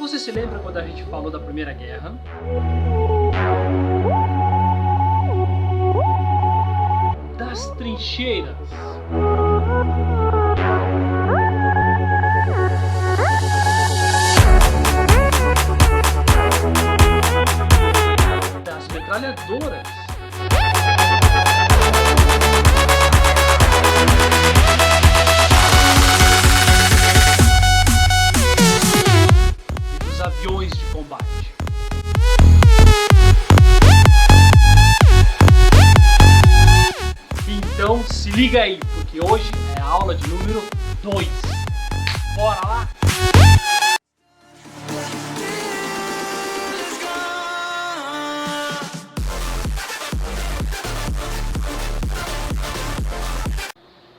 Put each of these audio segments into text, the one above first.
Você se lembra quando a gente falou da Primeira Guerra? Das trincheiras. Das metralhadoras. E dos aviões de combate. Então se liga aí, porque hoje é a aula de número 2. Bora lá?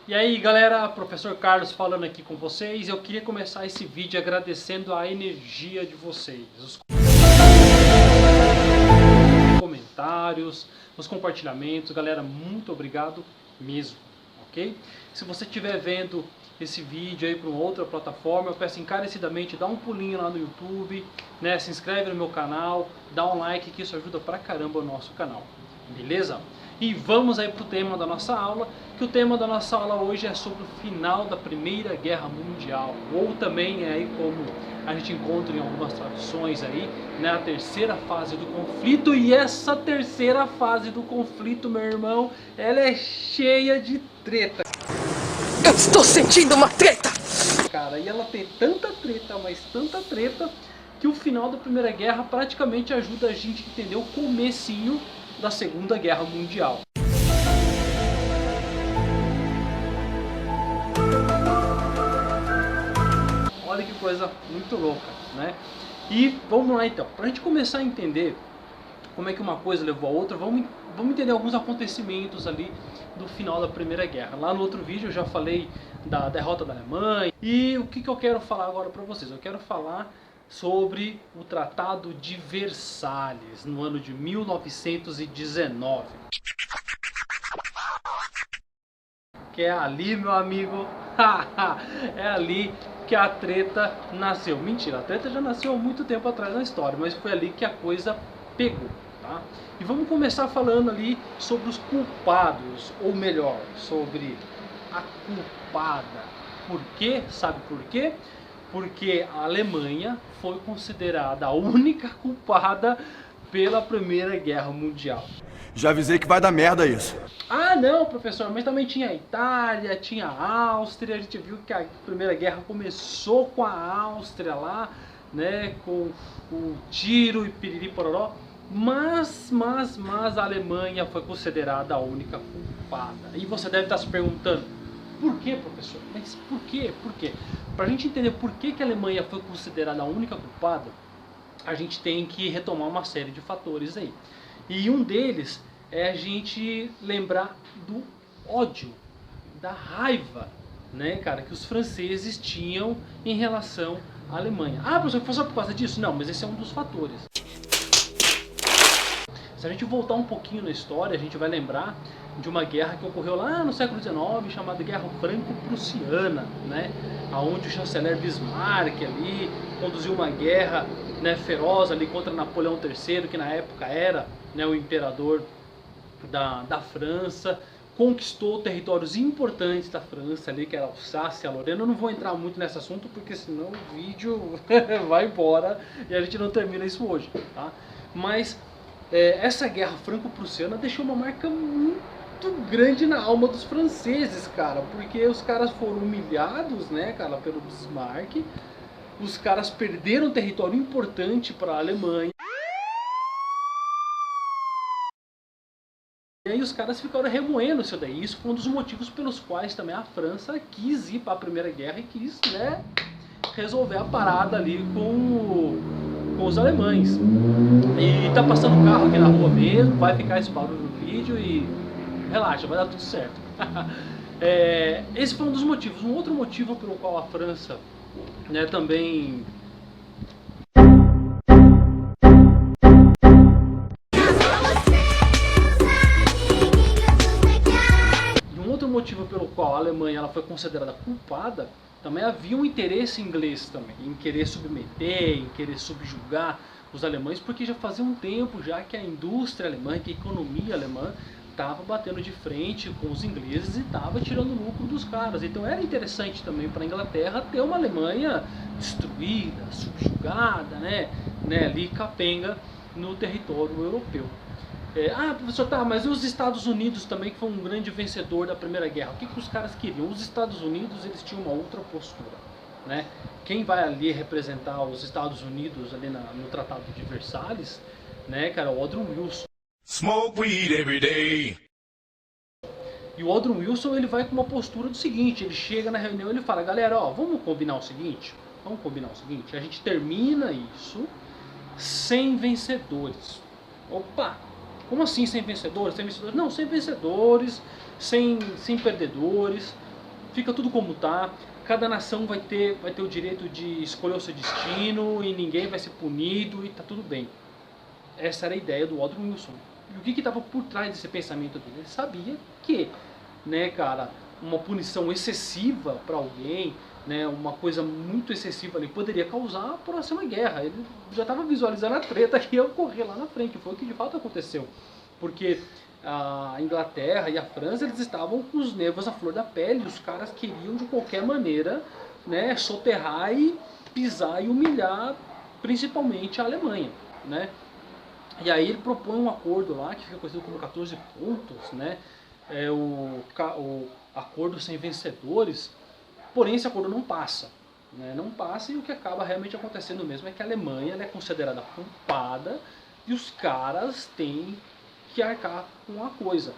E aí galera, professor Carlos falando aqui com vocês. Eu queria começar esse vídeo agradecendo a energia de vocês, os comentários, os compartilhamentos. Galera, muito obrigado mesmo, ok? Se você estiver vendo esse vídeo aí para uma outra plataforma, eu peço encarecidamente, dá um pulinho lá no YouTube, né? Se inscreve no meu canal, dá um like, que isso ajuda pra caramba o nosso canal, beleza? E vamos aí pro tema da nossa aula, que o tema da nossa aula hoje é sobre o final da Primeira Guerra Mundial, ou também é aí como a gente encontra em algumas traduções aí, né, a terceira fase do conflito. E essa terceira fase do conflito, meu irmão, ela é cheia de treta. Eu estou sentindo uma treta! Cara, e ela tem tanta treta, mas tanta treta, que o final da Primeira Guerra praticamente ajuda a gente a entender o comecinho da Segunda Guerra Mundial. Olha que coisa muito louca, né? E vamos lá então, para a gente começar a entender como é que uma coisa levou a outra, vamos entender alguns acontecimentos ali do final da Primeira Guerra. Lá no outro vídeo eu já falei da derrota da Alemanha. E o que eu quero falar agora para vocês? Eu quero falar sobre o Tratado de Versalhes, no ano de 1919. Que é ali, meu amigo, é ali que a treta nasceu. Mentira, a treta já nasceu há muito tempo atrás na história, mas foi ali que a coisa pegou, tá? E vamos começar falando ali sobre os culpados, ou melhor, sobre a culpada. Por quê? Sabe por quê? Porque a Alemanha foi considerada a única culpada pela Primeira Guerra Mundial. Já avisei que vai dar merda isso. Ah não, professor, mas também tinha a Itália, tinha a Áustria. A gente viu que a Primeira Guerra começou com a Áustria lá, né, com o tiro e piriri pororó. Mas a Alemanha foi considerada a única culpada. E você deve estar se perguntando, por que, professor? Mas por quê? Por quê? Para a gente entender por que a Alemanha foi considerada a única culpada, a gente tem que retomar uma série de fatores aí. E um deles é a gente lembrar do ódio, da raiva, né, cara, que os franceses tinham em relação à Alemanha. Ah, professor, foi só por causa disso? Não, mas esse é um dos fatores. Se a gente voltar um pouquinho na história, a gente vai lembrar de uma guerra que ocorreu lá no século XIX, chamada Guerra Franco-Prussiana, né? Onde o chanceler Bismarck ali conduziu uma guerra, né, feroz ali contra Napoleão III, que na época era, né, o imperador da França. Conquistou territórios importantes da França ali, que era a Alsácia e a Lorena. Eu não vou entrar muito nesse assunto, porque senão o vídeo vai embora e a gente não termina isso hoje, tá? Mas essa guerra franco-prussiana deixou uma marca muito grande na alma dos franceses, cara, porque os caras foram humilhados, né, cara, pelo Bismarck. Os caras perderam território importante para a Alemanha. E aí os caras ficaram remoendo isso daí. Isso foi um dos motivos pelos quais também a França quis ir para a Primeira Guerra e quis, né, resolver a parada ali com os alemães. E tá passando um carro aqui na rua mesmo, vai ficar esse barulho no vídeo e relaxa, vai dar tudo certo. Esse foi um dos motivos. Um outro motivo pelo qual a França, né, também motivo pelo qual a Alemanha ela foi considerada culpada também havia um interesse inglês também, em querer submeter, em querer subjugar os alemães, porque já fazia um tempo já que a indústria alemã, que a economia alemã estava batendo de frente com os ingleses e estava tirando o lucro dos caras. Então era interessante também para a Inglaterra ter uma Alemanha destruída, subjugada, né, ali capenga no território europeu. Professor, tá, mas e os Estados Unidos também, que foi um grande vencedor da Primeira Guerra? O que os caras queriam? Os Estados Unidos, eles tinham uma outra postura, né? Quem vai ali representar os Estados Unidos ali no Tratado de Versalhes, né, cara, o Woodrow Wilson. Smoke weed every day. E o Woodrow Wilson, ele vai com uma postura do seguinte, ele chega na reunião e ele fala, galera, ó, vamos combinar o seguinte, a gente termina isso sem vencedores. Opa! Como assim sem vencedores? Sem vencedores? Não, sem vencedores, sem perdedores, fica tudo como tá. Cada nação vai ter o direito de escolher o seu destino e ninguém vai ser punido e tá tudo bem. Essa era a ideia do Woodrow Wilson. E o que estava por trás desse pensamento dele? Ele sabia que, né, cara, uma punição excessiva para alguém, né, uma coisa muito excessiva ali, poderia causar a próxima guerra. Ele já estava visualizando a treta que ia ocorrer lá na frente. Foi o que de fato aconteceu. Porque a Inglaterra e a França, eles estavam com os nervos à flor da pele. E os caras queriam de qualquer maneira, né, soterrar e pisar e humilhar principalmente a Alemanha, né? E aí ele propõe um acordo lá, que fica conhecido como 14 pontos, né? O acordo sem vencedores. Porém, esse acordo não passa, né? Não passa, e o que acaba realmente acontecendo mesmo é que a Alemanha, ela é considerada culpada e os caras têm que arcar com a coisa.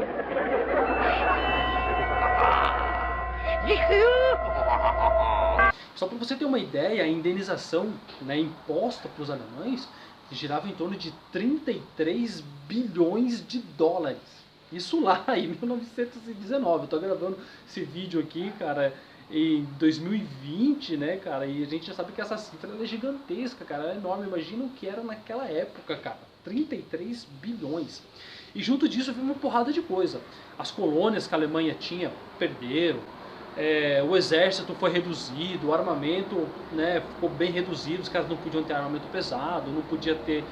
Só para você ter uma ideia, a indenização, né, imposta para os alemães girava em torno de 33 bilhões de dólares. Isso lá em 1919. Eu estou gravando esse vídeo aqui, cara, em 2020, né, cara, e a gente já sabe que essa cifra é gigantesca, cara, ela é enorme. Imagina o que era naquela época, cara, 33 bilhões. E junto disso veio uma porrada de coisa. As colônias que a Alemanha tinha perderam, o exército foi reduzido, o armamento, né, ficou bem reduzido, os caras não podiam ter armamento pesado, não podia ter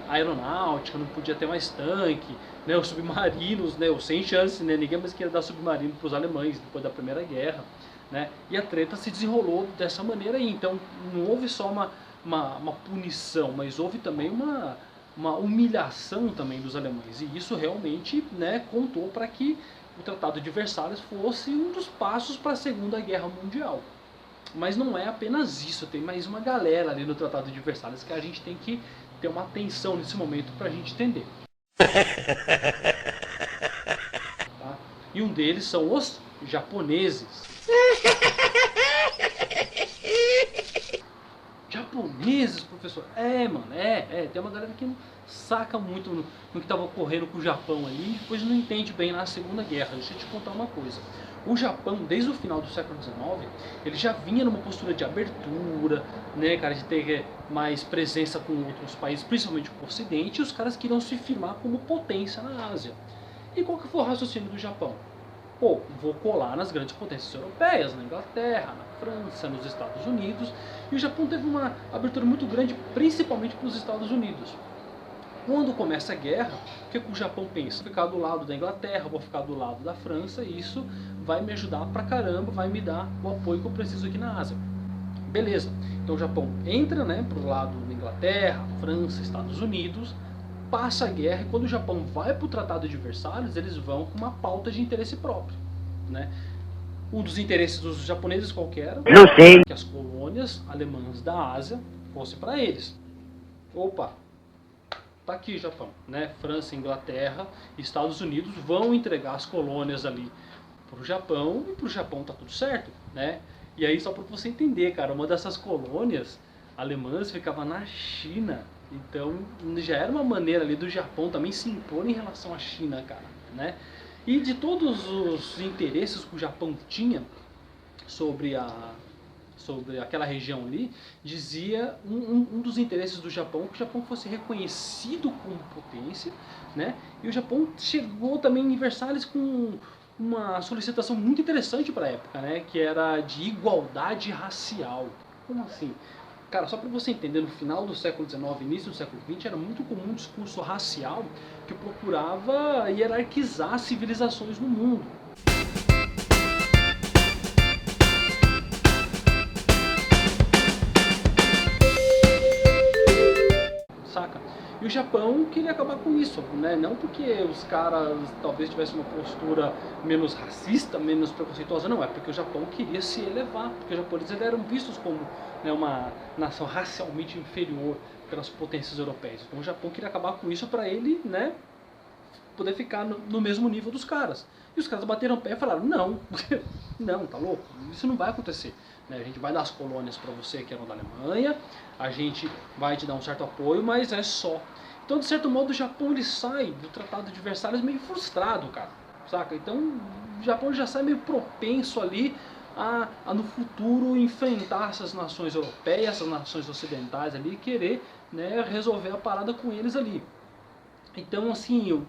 aeronáutica, não podia ter mais tanque, né, os submarinos, né, sem chance, né, ninguém mais queria dar submarino para os alemães depois da Primeira Guerra, né, e a treta se desenrolou dessa maneira aí. Então não houve só uma punição, mas houve também uma humilhação também dos alemães, e isso realmente, né, contou para que o Tratado de Versalhes fosse um dos passos para a Segunda Guerra Mundial. Mas não é apenas isso, tem mais uma galera ali no Tratado de Versalhes que a gente tem que ter uma atenção nesse momento para a gente entender. Tá? E um deles são os japoneses. Japoneses, professor? Mano, tem uma galera que não saca muito no que estava ocorrendo com o Japão ali, e depois não entende bem na Segunda Guerra. Deixa eu te contar uma coisa. O Japão, desde o final do século XIX, ele já vinha numa postura de abertura, né, cara, de ter mais presença com outros países, principalmente com o Ocidente, e os caras queriam se firmar como potência na Ásia. E qual que foi o raciocínio do Japão? Pô, vou colar nas grandes potências europeias, na Inglaterra, na França, nos Estados Unidos. E o Japão teve uma abertura muito grande, principalmente para os Estados Unidos. Quando começa a guerra, o que o Japão pensa? Vou ficar do lado da Inglaterra, vou ficar do lado da França, e isso vai me ajudar pra caramba, vai me dar o apoio que eu preciso aqui na Ásia. Beleza, então o Japão entra, né, pro lado da Inglaterra, França, Estados Unidos, passa a guerra, e quando o Japão vai para o Tratado de Versalhes, eles vão com uma pauta de interesse próprio, né? Um dos interesses dos japoneses qualquer era que as colônias alemãs da Ásia fossem para eles. Opa, tá aqui Japão, né? França, Inglaterra, Estados Unidos vão entregar as colônias ali pro Japão, e pro Japão tá tudo certo, né? E aí, só para você entender, cara, uma dessas colônias alemãs ficava na China. Então já era uma maneira ali do Japão também se impor em relação à China, cara, né? E de todos os interesses que o Japão tinha sobre aquela região ali, dizia um dos interesses do Japão que o Japão fosse reconhecido como potência, né? E o Japão chegou também em Versalhes com uma solicitação muito interessante para a época, né? Que era de igualdade racial. Como assim? Cara, só para você entender, no final do século XIX, início do século XX, era muito comum um discurso racial que procurava hierarquizar civilizações no mundo. Saca? E o Japão queria acabar com isso, né? Não porque os caras talvez tivessem uma postura menos racista, menos preconceituosa, não. É porque o Japão queria se elevar, porque os japoneses eram vistos como, né, uma nação racialmente inferior pelas potências europeias. Então o Japão queria acabar com isso para ele, né, poder ficar no mesmo nível dos caras. E os caras bateram o pé e falaram, não, não, tá louco? Isso não vai acontecer. A gente vai dar as colônias para você que eram da Alemanha, a gente vai te dar um certo apoio, mas é só. Então, de certo modo, o Japão ele sai do Tratado de Versalhes meio frustrado, cara, saca? Então, o Japão já sai meio propenso ali a no futuro enfrentar essas nações europeias, essas nações ocidentais ali, e querer, né, resolver a parada com eles ali. Então, assim, o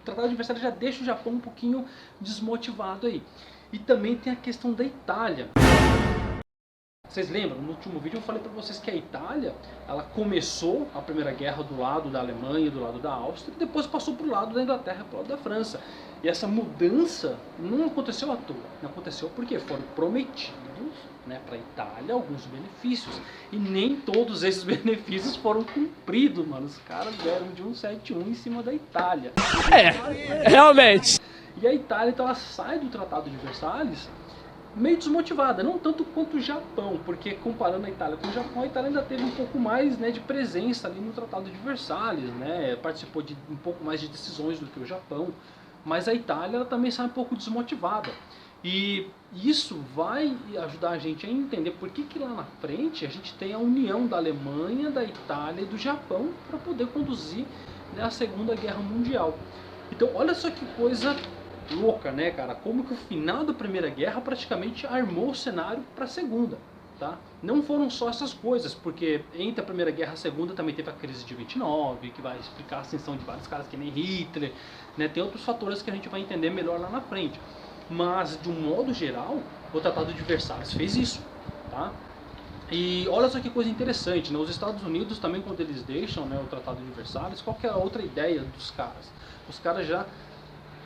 Tratado de Versalhes já deixa o Japão um pouquinho desmotivado aí. E também tem a questão da Itália. Vocês lembram? No último vídeo eu falei para vocês que a Itália, ela começou a Primeira Guerra do lado da Alemanha, do lado da Áustria, e depois passou para o lado da Inglaterra, para o lado da França. E essa mudança não aconteceu à toa. Não aconteceu porque foram prometidos, né, para a Itália alguns benefícios. E nem todos esses benefícios foram cumpridos, mano. Os caras deram de 171 em cima da Itália. Realmente. E a Itália, então, ela sai do Tratado de Versalhes meio desmotivada, não tanto quanto o Japão, porque comparando a Itália com o Japão, a Itália ainda teve um pouco mais, né, de presença ali no Tratado de Versalhes, né, participou de um pouco mais de decisões do que o Japão, mas a Itália ela também sai um pouco desmotivada. E isso vai ajudar a gente a entender por que lá na frente a gente tem a união da Alemanha, da Itália e do Japão para poder conduzir, né, a Segunda Guerra Mundial. Então olha só que coisa louca, né, cara? Como que o final da Primeira Guerra praticamente armou o cenário para a Segunda, tá? Não foram só essas coisas, porque entre a Primeira Guerra e a Segunda também teve a crise de 29, que vai explicar a ascensão de vários caras que nem Hitler, né? Tem outros fatores que a gente vai entender melhor lá na frente. Mas, de um modo geral, o Tratado de Versalhes fez isso, tá? E olha só que coisa interessante, né? Os Estados Unidos também, quando eles deixam, né, o Tratado de Versalhes, qual que é a outra ideia dos caras? Os caras já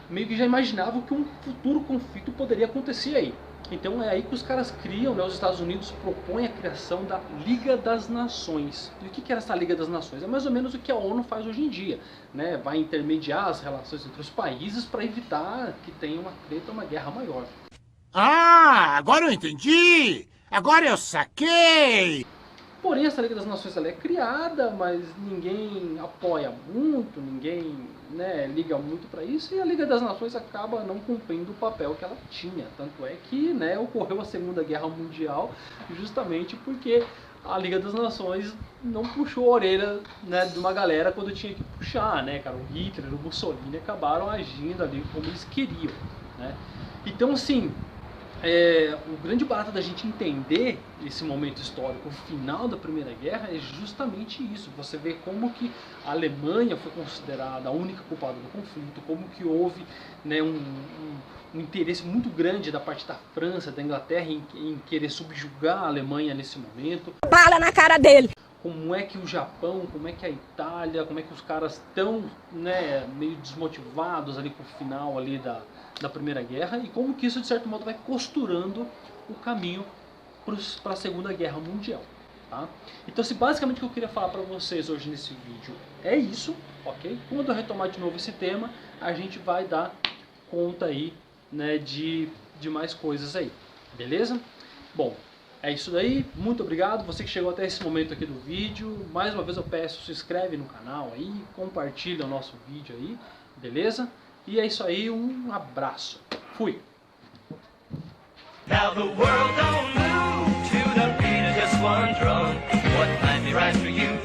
meio que já imaginavam que um futuro conflito poderia acontecer aí. Então é aí que os caras criam, né, os Estados Unidos propõem a criação da Liga das Nações. E o que era essa Liga das Nações? É mais ou menos o que a ONU faz hoje em dia, né? Vai intermediar as relações entre os países para evitar que tenha uma treta, uma guerra maior. Ah, agora eu entendi! Agora eu saquei! Porém, essa Liga das Nações ela é criada, mas ninguém apoia muito, ninguém, né, liga muito para isso, e a Liga das Nações acaba não cumprindo o papel que ela tinha. Tanto é que, né, ocorreu a Segunda Guerra Mundial justamente porque a Liga das Nações não puxou a orelha, né, de uma galera quando tinha que puxar, né, cara. O Hitler, o Mussolini acabaram agindo ali como eles queriam, né. Então, assim, o grande barato da gente entender esse momento histórico, o final da Primeira Guerra, é justamente isso. Você vê como que a Alemanha foi considerada a única culpada do conflito, como que houve, né, um interesse muito grande da parte da França, da Inglaterra em querer subjugar a Alemanha nesse momento. Bala na cara dele! Como é que o Japão, como é que a Itália, como é que os caras estão, né, meio desmotivados ali com o final ali da Primeira Guerra, e como que isso de certo modo vai costurando o caminho para a Segunda Guerra Mundial, tá? Então, basicamente o que eu queria falar para vocês hoje nesse vídeo é isso, ok? Quando eu retomar de novo esse tema, a gente vai dar conta aí, né, de mais coisas aí, beleza? Bom, é isso daí, muito obrigado, você que chegou até esse momento aqui do vídeo. Mais uma vez eu peço, se inscreve no canal aí, compartilha o nosso vídeo aí, beleza? E é isso aí, um abraço. Fui! Now the world don't move to the beat of just one drum. What might be right for you